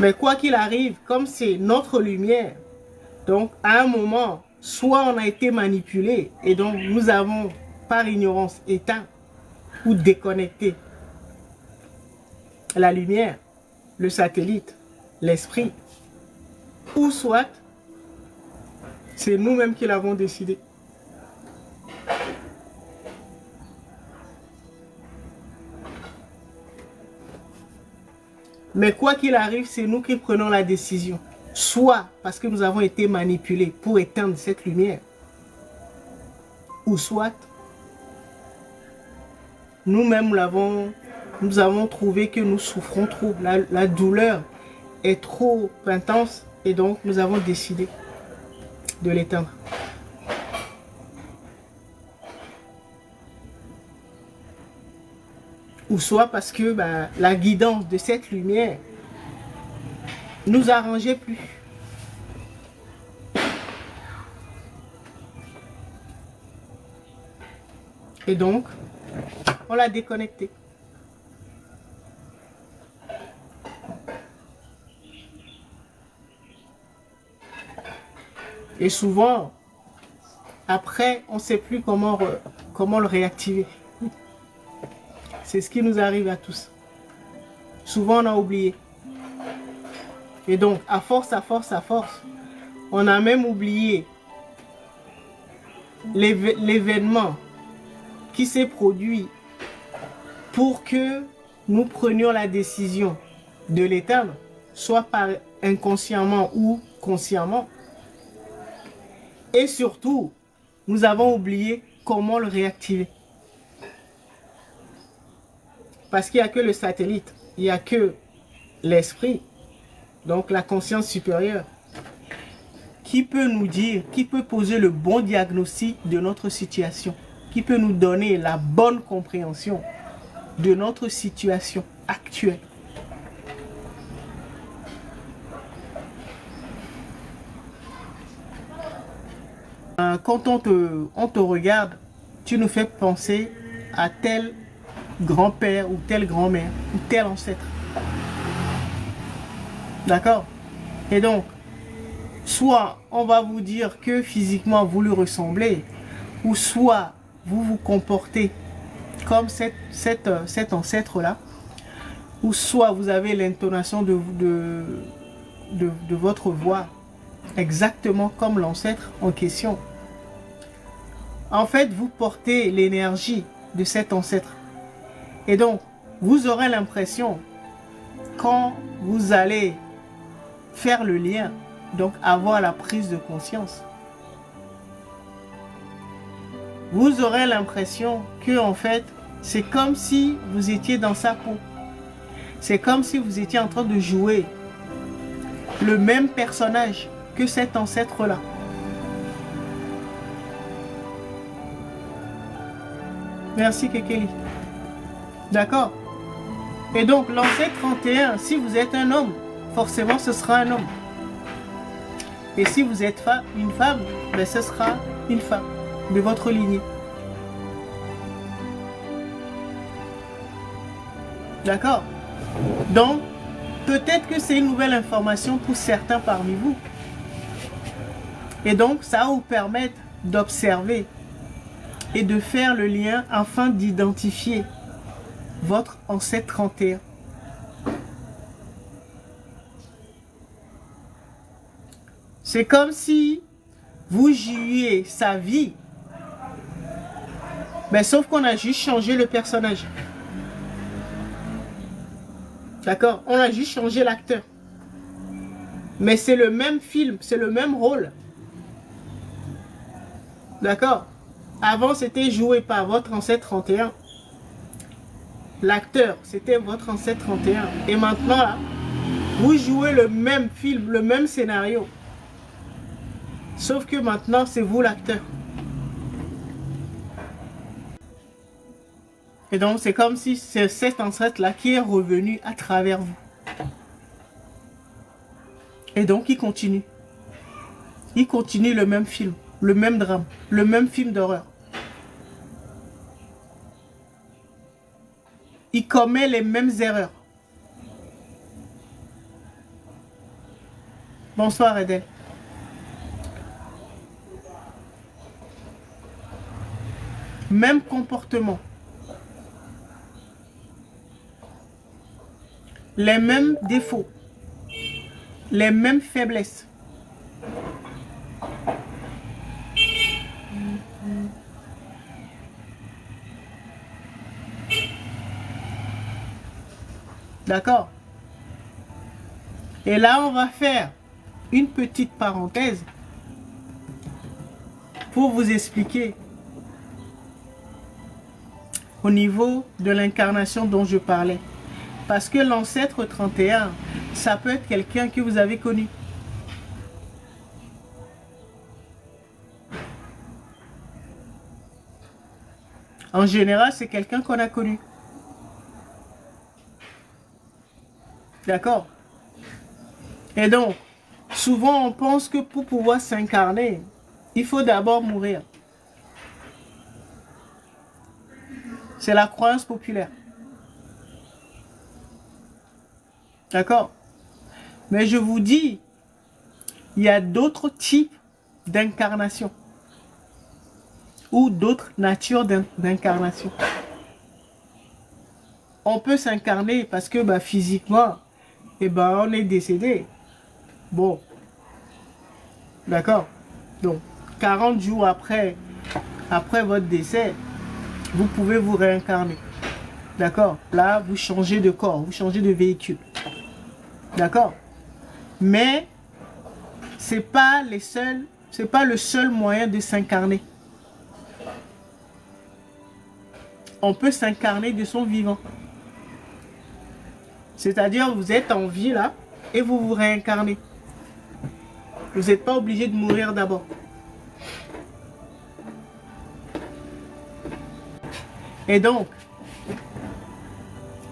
Mais quoi qu'il arrive, comme c'est notre lumière, donc à un moment, soit on a été manipulé et donc nous avons par ignorance éteint ou déconnecté la lumière, le satellite, l'esprit, ou soit c'est nous-mêmes qui l'avons décidé. Mais quoi qu'il arrive, c'est nous qui prenons la décision. Soit parce que nous avons été manipulés pour éteindre cette lumière, ou soit nous-mêmes nous avons trouvé que nous souffrons trop. La douleur est trop intense et donc nous avons décidé de l'éteindre. Ou soit parce que la guidance de cette lumière nous arrangeait plus. Et donc, on l'a déconnecté. Et souvent, après, on ne sait plus comment le réactiver. C'est ce qui nous arrive à tous. Souvent, on a oublié. Et donc, à force, on a même oublié l'événement qui s'est produit pour que nous prenions la décision de l'éteindre, soit par inconsciemment ou consciemment. Et surtout, nous avons oublié comment le réactiver. Parce qu'il n'y a que le satellite, il n'y a que l'esprit, donc la conscience supérieure, qui peut nous dire, qui peut poser le bon diagnostic de notre situation, qui peut nous donner la bonne compréhension de notre situation actuelle. Quand on te regarde, tu nous fais penser à tel grand-père ou telle grand-mère ou tel ancêtre. D'accord? Et donc, soit on va vous dire que physiquement vous lui ressemblez, ou soit vous vous comportez comme cet ancêtre-là, ou soit vous avez l'intonation de votre voix exactement comme l'ancêtre en question. En fait, vous portez l'énergie de cet ancêtre. Et donc, vous aurez l'impression, quand vous allez faire le lien, donc avoir la prise de conscience, vous aurez l'impression que en fait, c'est comme si vous étiez dans sa peau. C'est comme si vous étiez en train de jouer le même personnage que cet ancêtre-là. Merci Kekeli. D'accord? Et donc, l'ancêtre 31, si vous êtes un homme, forcément ce sera un homme. Et si vous êtes une femme, ce sera une femme de votre lignée. D'accord? Donc, peut-être que c'est une nouvelle information pour certains parmi vous. Et donc, ça va vous permettre d'observer et de faire le lien afin d'identifier votre ancêtre 31. C'est comme si vous jouiez sa vie, sauf qu'on a juste changé le personnage. D'accord? On a juste changé l'acteur. Mais c'est le même film, c'est le même rôle. D'accord? Avant, c'était joué par votre ancêtre 31. L'acteur, c'était votre ancêtre 31. Et maintenant, là, vous jouez le même film, le même scénario. Sauf que maintenant, c'est vous l'acteur. Et donc, c'est comme si c'est cet ancêtre-là qui est revenu à travers vous. Et donc, il continue. Il continue le même film, le même drame, le même film d'horreur. Il commet les mêmes erreurs. Bonsoir, Edel. Même comportement. Les mêmes défauts. Les mêmes faiblesses. D'accord? Et là, on va faire une petite parenthèse pour vous expliquer au niveau de l'incarnation dont je parlais. Parce que l'ancêtre 31, ça peut être quelqu'un que vous avez connu. En général, c'est quelqu'un qu'on a connu. D'accord? Et donc, souvent on pense que pour pouvoir s'incarner, il faut d'abord mourir. C'est la croyance populaire. D'accord? Mais je vous dis, il y a d'autres types d'incarnation ou d'autres natures d'incarnation. On peut s'incarner parce que physiquement, on est décédé. Bon, d'accord? Donc, 40 jours après votre décès, vous pouvez vous réincarner. D'accord? Là, vous changez de corps, vous changez de véhicule. D'accord? Mais c'est pas le seul moyen de s'incarner. On peut s'incarner de son vivant. C'est-à-dire, vous êtes en vie là et vous vous réincarnez. Vous n'êtes pas obligé de mourir d'abord. Et donc,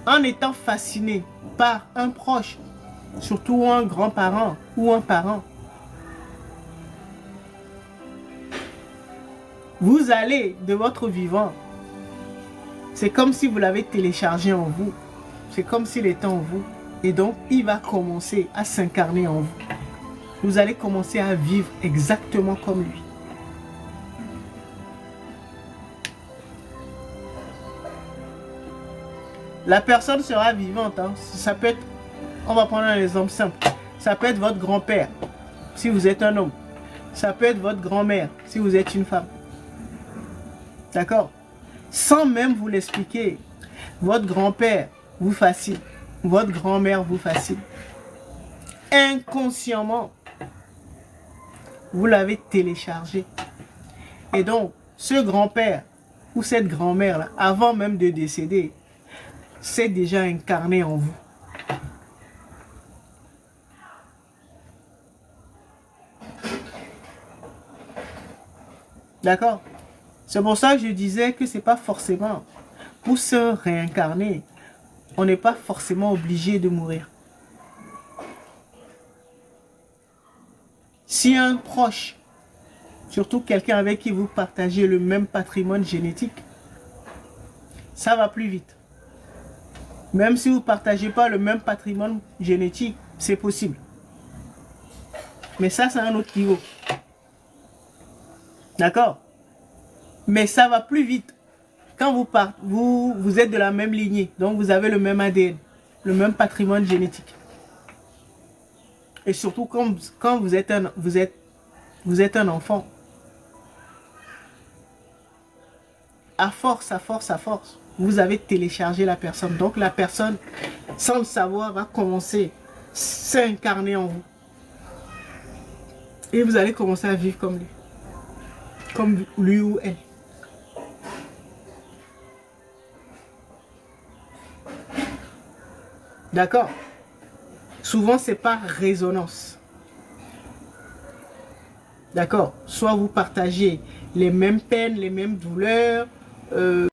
en étant fasciné par un proche, surtout un grand-parent ou un parent, vous allez de votre vivant. C'est comme si vous l'avez téléchargé en vous. C'est comme s'il était en vous. Et donc, il va commencer à s'incarner en vous. Vous allez commencer à vivre exactement comme lui. La personne sera vivante. Hein. Ça peut être, on va prendre un exemple simple. Ça peut être votre grand-père, si vous êtes un homme. Ça peut être votre grand-mère, si vous êtes une femme. D'accord? Sans même vous l'expliquer, votre grand-père vous fascine. Votre grand-mère vous fascine. Inconsciemment, vous l'avez téléchargé. Et donc, ce grand-père ou cette grand-mère, avant même de décéder, c'est déjà incarné en vous. D'accord? C'est pour ça que je disais que c'est pas forcément pour se réincarner. On n'est pas forcément obligé de mourir. Si un proche, surtout quelqu'un avec qui vous partagez le même patrimoine génétique, ça va plus vite. Même si vous ne partagez pas le même patrimoine génétique, c'est possible. Mais ça, c'est un autre niveau. D'accord? Mais ça va plus vite quand vous êtes de la même lignée. Donc, vous avez le même ADN, le même patrimoine génétique. Et surtout, quand vous êtes un enfant, à force, vous avez téléchargé la personne. Donc, la personne, sans le savoir, va commencer à s'incarner en vous. Et vous allez commencer à vivre comme lui. Comme lui ou elle. D'accord? Souvent, c'est par résonance. D'accord? Soit vous partagez les mêmes peines, les mêmes douleurs,